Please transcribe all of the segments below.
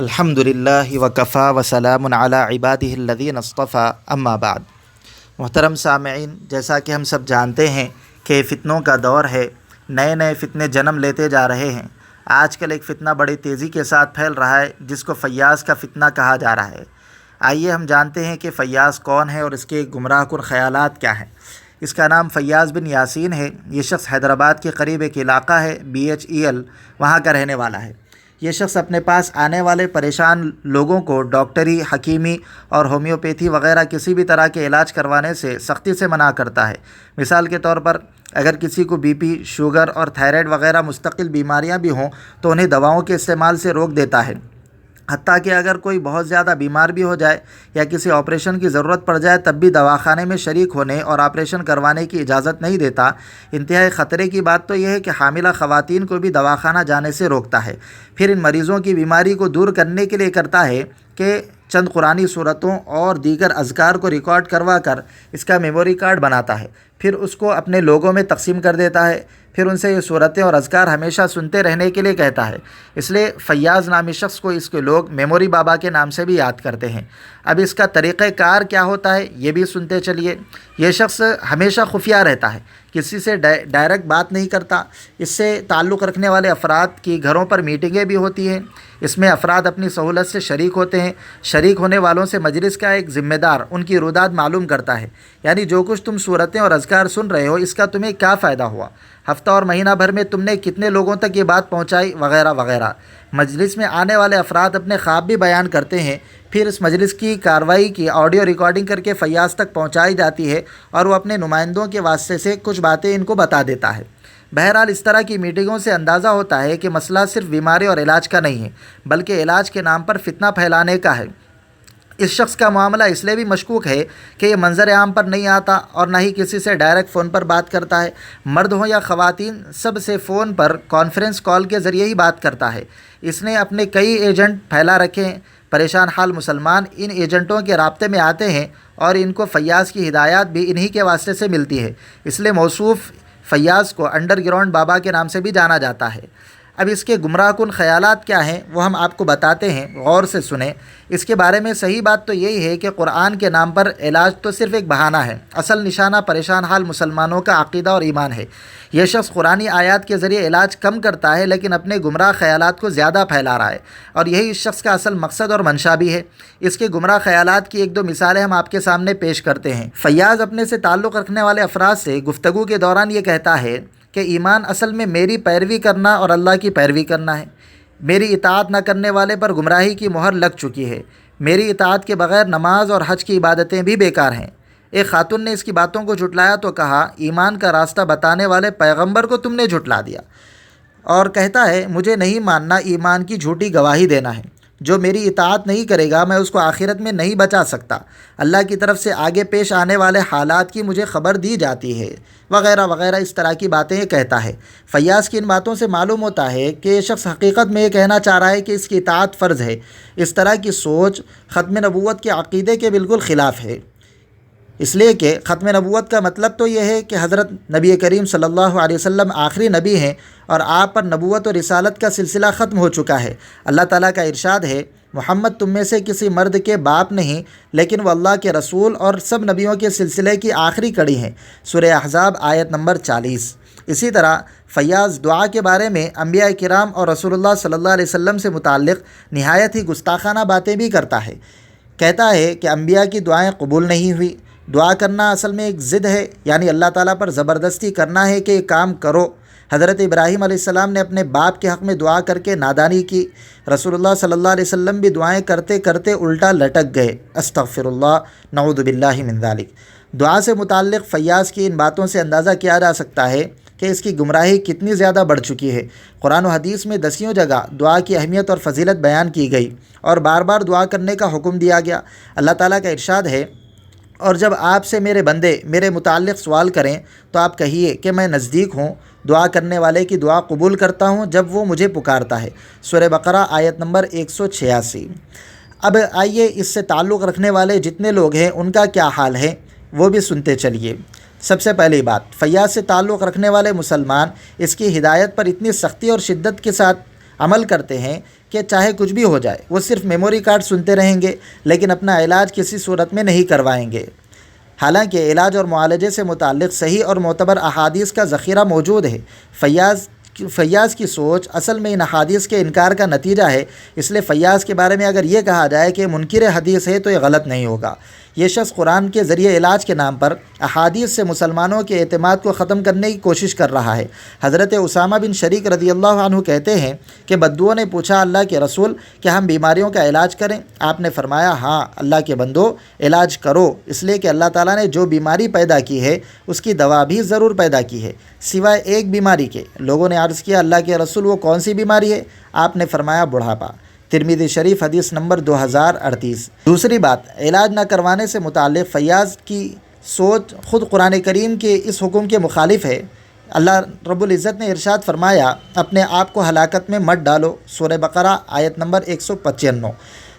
الحمدللہ وکفا وسلام علی عبادہ الذین اصطفیٰ اما بعد۔ محترم سامعین، جیسا کہ ہم سب جانتے ہیں کہ فتنوں کا دور ہے، نئے نئے فتنے جنم لیتے جا رہے ہیں۔ آج کل ایک فتنہ بڑی تیزی کے ساتھ پھیل رہا ہے جس کو فیاض کا فتنہ کہا جا رہا ہے۔ آئیے ہم جانتے ہیں کہ فیاض کون ہے اور اس کے گمراہ کن خیالات کیا ہیں۔ اس کا نام فیاض بن یاسین ہے۔ یہ شخص حیدرآباد کے قریب ایک علاقہ ہے BHEL، وہاں کا رہنے والا ہے۔ یہ شخص اپنے پاس آنے والے پریشان لوگوں کو ڈاکٹری، حکیمی اور ہومیوپیتھی وغیرہ کسی بھی طرح کے علاج کروانے سے سختی سے منع کرتا ہے۔ مثال کے طور پر اگر کسی کو BP، شوگر اور تھائرائیڈ وغیرہ مستقل بیماریاں بھی ہوں تو انہیں دواؤں کے استعمال سے روک دیتا ہے۔ حتیٰ کہ اگر کوئی بہت زیادہ بیمار بھی ہو جائے یا کسی آپریشن کی ضرورت پڑ جائے تب بھی دواخانے میں شریک ہونے اور آپریشن کروانے کی اجازت نہیں دیتا۔ انتہائی خطرے کی بات تو یہ ہے کہ حاملہ خواتین کو بھی دواخانہ جانے سے روکتا ہے۔ پھر ان مریضوں کی بیماری کو دور کرنے کے لیے کرتا ہے کہ چند قرآنی صورتوں اور دیگر اذکار کو ریکارڈ کروا کر اس کا میموری کارڈ بناتا ہے، پھر اس کو اپنے لوگوں میں تقسیم کر دیتا ہے، پھر ان سے یہ صورتیں اور اذکار ہمیشہ سنتے رہنے کے لیے کہتا ہے۔ اس لیے فیاض نامی شخص کو اس کے لوگ میموری بابا کے نام سے بھی یاد کرتے ہیں۔ اب اس کا طریقہ کار کیا ہوتا ہے یہ بھی سنتے چلیے۔ یہ شخص ہمیشہ خفیہ رہتا ہے، کسی سے ڈائریکٹ بات نہیں کرتا۔ اس سے تعلق رکھنے والے افراد کی گھروں پر میٹنگیں بھی ہوتی ہیں، اس میں افراد اپنی سہولت سے شریک ہوتے ہیں۔ شریک ہونے والوں سے مجلس کا ایک ذمہ دار ان کی روداد معلوم کرتا ہے، یعنی جو کچھ تم صورتیں اور اذکار سن رہے ہو اس کا تمہیں کیا فائدہ ہوا، ہفتہ اور مہینہ بھر میں تم نے کتنے لوگوں تک یہ بات پہنچائی، وغیرہ وغیرہ۔ مجلس میں آنے والے افراد اپنے خواب بھی بیان کرتے ہیں، پھر اس مجلس کی کارروائی کی آڈیو ریکارڈنگ کر کے فیاض تک پہنچائی جاتی ہے اور وہ اپنے نمائندوں کے واسطے سے کچھ باتیں ان کو بتا دیتا ہے۔ بہرحال اس طرح کی میٹنگوں سے اندازہ ہوتا ہے کہ مسئلہ صرف بیماری اور علاج کا نہیں ہے بلکہ علاج کے نام پر فتنہ پھیلانے کا ہے۔ اس شخص کا معاملہ اس لیے بھی مشکوک ہے کہ یہ منظر عام پر نہیں آتا اور نہ ہی کسی سے ڈائریکٹ فون پر بات کرتا ہے۔ مرد ہوں یا خواتین سب سے فون پر کانفرنس کال کے ذریعے ہی بات کرتا ہے۔ اس نے اپنے کئی ایجنٹ پھیلا رکھے ہیں۔ پریشان حال مسلمان ان ایجنٹوں کے رابطے میں آتے ہیں اور ان کو فیاض کی ہدایات بھی انہی کے واسطے سے ملتی ہے۔ اس لیے موصوف فیاض کو انڈر گراؤنڈ بابا کے نام سے بھی جانا جاتا ہے۔ اب اس کے گمراہ کن خیالات کیا ہیں وہ ہم آپ کو بتاتے ہیں، غور سے سنیں۔ اس کے بارے میں صحیح بات تو یہی ہے کہ قرآن کے نام پر علاج تو صرف ایک بہانہ ہے، اصل نشانہ پریشان حال مسلمانوں کا عقیدہ اور ایمان ہے۔ یہ شخص قرآنی آیات کے ذریعے علاج کم کرتا ہے لیکن اپنے گمراہ خیالات کو زیادہ پھیلا رہا ہے، اور یہی اس شخص کا اصل مقصد اور منشا بھی ہے۔ اس کے گمراہ خیالات کی ایک دو مثالیں ہم آپ کے سامنے پیش کرتے ہیں۔ فیاض اپنے سے تعلق رکھنے والے افراد سے گفتگو کے دوران یہ کہتا ہے کہ ایمان اصل میں میری پیروی کرنا اور اللہ کی پیروی کرنا ہے۔ میری اطاعت نہ کرنے والے پر گمراہی کی مہر لگ چکی ہے۔ میری اطاعت کے بغیر نماز اور حج کی عبادتیں بھی بیکار ہیں۔ ایک خاتون نے اس کی باتوں کو جھٹلایا تو کہا، ایمان کا راستہ بتانے والے پیغمبر کو تم نے جھٹلا دیا، اور کہتا ہے مجھے نہیں ماننا ایمان کی جھوٹی گواہی دینا ہے۔ جو میری اطاعت نہیں کرے گا میں اس کو آخرت میں نہیں بچا سکتا۔ اللہ کی طرف سے آگے پیش آنے والے حالات کی مجھے خبر دی جاتی ہے، وغیرہ وغیرہ اس طرح کی باتیں یہ کہتا ہے۔ فیاض کی ان باتوں سے معلوم ہوتا ہے کہ یہ شخص حقیقت میں یہ کہنا چاہ رہا ہے کہ اس کی اطاعت فرض ہے۔ اس طرح کی سوچ ختم نبوت کے عقیدے کے بالکل خلاف ہے، اس لیے کہ ختم نبوت کا مطلب تو یہ ہے کہ حضرت نبی کریم صلی اللہ علیہ وسلم آخری نبی ہیں اور آپ پر نبوت اور رسالت کا سلسلہ ختم ہو چکا ہے۔ اللہ تعالیٰ کا ارشاد ہے، محمد تم میں سے کسی مرد کے باپ نہیں لیکن وہ اللہ کے رسول اور سب نبیوں کے سلسلے کی آخری کڑی ہیں۔ سورہ احزاب آیت نمبر 40۔ اسی طرح فیاض دعا کے بارے میں انبیاء کرام اور رسول اللہ صلی اللہ علیہ وسلم سے متعلق نہایت ہی گستاخانہ باتیں بھی کرتا ہے۔ کہتا ہے کہ انبیاء کی دعائیں قبول نہیں ہوئی۔ دعا کرنا اصل میں ایک ضد ہے، یعنی اللہ تعالیٰ پر زبردستی کرنا ہے کہ یہ کام کرو۔ حضرت ابراہیم علیہ السلام نے اپنے باپ کے حق میں دعا کر کے نادانی کی۔ رسول اللہ صلی اللہ علیہ وسلم بھی دعائیں کرتے کرتے الٹا لٹک گئے، استغفر اللہ، نعوذ باللہ من ذالک۔ دعا سے متعلق فیاض کی ان باتوں سے اندازہ کیا جا سکتا ہے کہ اس کی گمراہی کتنی زیادہ بڑھ چکی ہے۔ قرآن و حدیث میں دسیوں جگہ دعا کی اہمیت اور فضیلت بیان کی گئی اور بار بار دعا کرنے کا حکم دیا گیا۔ اللہ تعالیٰ کا ارشاد ہے، اور جب آپ سے میرے بندے میرے متعلق سوال کریں تو آپ کہیے کہ میں نزدیک ہوں، دعا کرنے والے کی دعا قبول کرتا ہوں جب وہ مجھے پکارتا ہے۔ سورہ بقرہ آیت نمبر 186۔ اب آئیے اس سے تعلق رکھنے والے جتنے لوگ ہیں ان کا کیا حال ہے وہ بھی سنتے چلیے۔ سب سے پہلی بات، فیاض سے تعلق رکھنے والے مسلمان اس کی ہدایت پر اتنی سختی اور شدت کے ساتھ عمل کرتے ہیں کہ چاہے کچھ بھی ہو جائے وہ صرف میموری کارڈ سنتے رہیں گے لیکن اپنا علاج کسی صورت میں نہیں کروائیں گے، حالانکہ علاج اور معالجے سے متعلق صحیح اور معتبر احادیث کا ذخیرہ موجود ہے۔ فیاض کی سوچ اصل میں ان احادیث کے انکار کا نتیجہ ہے، اس لیے فیاض کے بارے میں اگر یہ کہا جائے کہ منکر حدیث ہے تو یہ غلط نہیں ہوگا۔ یہ شخص قرآن کے ذریعے علاج کے نام پر احادیث سے مسلمانوں کے اعتماد کو ختم کرنے کی کوشش کر رہا ہے۔ حضرت اسامہ بن شریک رضی اللہ عنہ کہتے ہیں کہ بدوؤں نے پوچھا اللہ کے رسول کیا ہم بیماریوں کا علاج کریں؟ آپ نے فرمایا ہاں اللہ کے بندو علاج کرو، اس لیے کہ اللہ تعالیٰ نے جو بیماری پیدا کی ہے اس کی دوا بھی ضرور پیدا کی ہے سوائے ایک بیماری کے۔ لوگوں نے عرض کیا اللہ کے رسول وہ کون سی بیماری ہے؟ آپ نے فرمایا بڑھاپا۔ ترمذی شریف حدیث نمبر 2038۔ دوسری بات، علاج نہ کروانے سے متعلق فیاض کی سوچ خود قرآن کریم کے اس حکم کے مخالف ہے۔ اللہ رب العزت نے ارشاد فرمایا اپنے آپ کو ہلاکت میں مت ڈالو، سورہ بقرہ آیت نمبر 195۔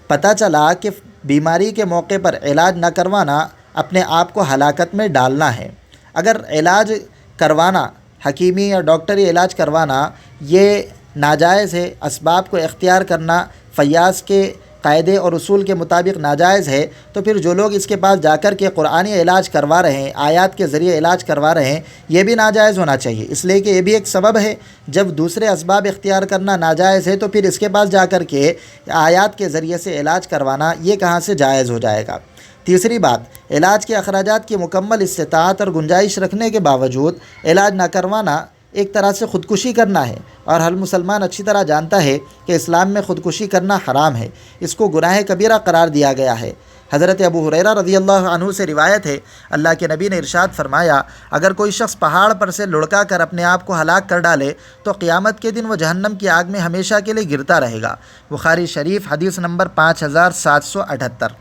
پتہ چلا کہ بیماری کے موقع پر علاج نہ کروانا اپنے آپ کو ہلاکت میں ڈالنا ہے۔ اگر علاج کروانا، حکیمی یا ڈاکٹری علاج کروانا یہ ناجائز ہے، اسباب کو اختیار کرنا فیاض کے قاعدے اور اصول کے مطابق ناجائز ہے، تو پھر جو لوگ اس کے پاس جا کر کے قرآنی علاج کروا رہے ہیں، آیات کے ذریعے علاج کروا رہے ہیں، یہ بھی ناجائز ہونا چاہیے، اس لیے کہ یہ بھی ایک سبب ہے۔ جب دوسرے اسباب اختیار کرنا ناجائز ہے تو پھر اس کے پاس جا کر کے آیات کے ذریعے سے علاج کروانا یہ کہاں سے جائز ہو جائے گا۔ تیسری بات، علاج کے اخراجات کی مکمل استطاعت اور گنجائش رکھنے کے باوجود علاج نہ کروانا ایک طرح سے خودکشی کرنا ہے، اور ہر مسلمان اچھی طرح جانتا ہے کہ اسلام میں خودکشی کرنا حرام ہے، اس کو گناہ کبیرہ قرار دیا گیا ہے۔ حضرت ابو ہریرہ رضی اللہ عنہ سے روایت ہے اللہ کے نبی نے ارشاد فرمایا اگر کوئی شخص پہاڑ پر سے لڑکا کر اپنے آپ کو ہلاک کر ڈالے تو قیامت کے دن وہ جہنم کی آگ میں ہمیشہ کے لیے گرتا رہے گا، بخاری شریف حدیث نمبر 5778۔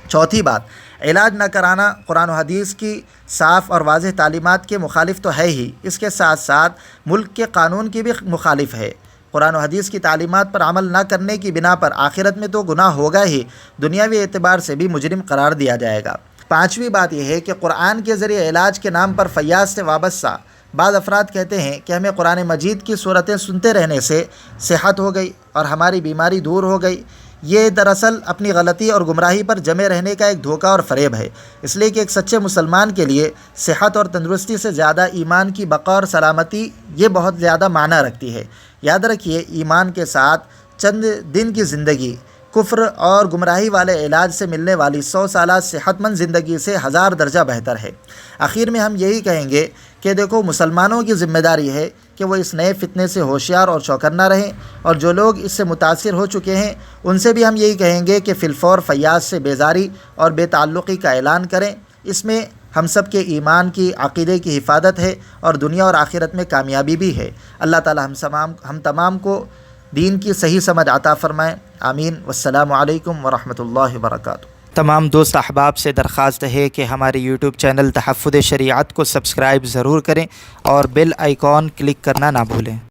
چوتھی بات، علاج نہ کرانا قرآن و حدیث کی صاف اور واضح تعلیمات کے مخالف تو ہے ہی، اس کے ساتھ ساتھ ملک کے قانون کی بھی مخالف ہے۔ قرآن و حدیث کی تعلیمات پر عمل نہ کرنے کی بنا پر آخرت میں تو گناہ ہوگا ہی، دنیاوی اعتبار سے بھی مجرم قرار دیا جائے گا۔ پانچویں بات یہ ہے کہ قرآن کے ذریعے علاج کے نام پر فیاض سے وابستہ بعض افراد کہتے ہیں کہ ہمیں قرآن مجید کی صورتیں سنتے رہنے سے صحت ہو گئی اور ہماری بیماری دور ہو گئی۔ یہ دراصل اپنی غلطی اور گمراہی پر جمے رہنے کا ایک دھوکہ اور فریب ہے، اس لیے کہ ایک سچے مسلمان کے لیے صحت اور تندرستی سے زیادہ ایمان کی بقا اور سلامتی یہ بہت زیادہ معنی رکھتی ہے۔ یاد رکھیے ایمان کے ساتھ چند دن کی زندگی کفر اور گمراہی والے علاج سے ملنے والی 100 سالہ صحت مند زندگی سے 1000 درجہ بہتر ہے۔ آخر میں ہم یہی کہیں گے کہ دیکھو مسلمانوں کی ذمہ داری ہے کہ وہ اس نئے فتنے سے ہوشیار اور چوکنا رہیں، اور جو لوگ اس سے متاثر ہو چکے ہیں ان سے بھی ہم یہی کہیں گے کہ فی الفور فیاض سے بیزاری اور بے تعلقی کا اعلان کریں۔ اس میں ہم سب کے ایمان کی، عقیدے کی حفاظت ہے اور دنیا اور آخرت میں کامیابی بھی ہے۔ اللہ تعالی ہم تمام کو دین کی صحیح سمجھ عطا فرمائیں، آمین۔ والسلام علیکم ورحمۃ اللہ وبرکاتہ۔ تمام دوست احباب سے درخواست ہے کہ ہمارے یوٹیوب چینل تحفظ شریعت کو سبسکرائب ضرور کریں اور بیل آئیکن کلک کرنا نہ بھولیں۔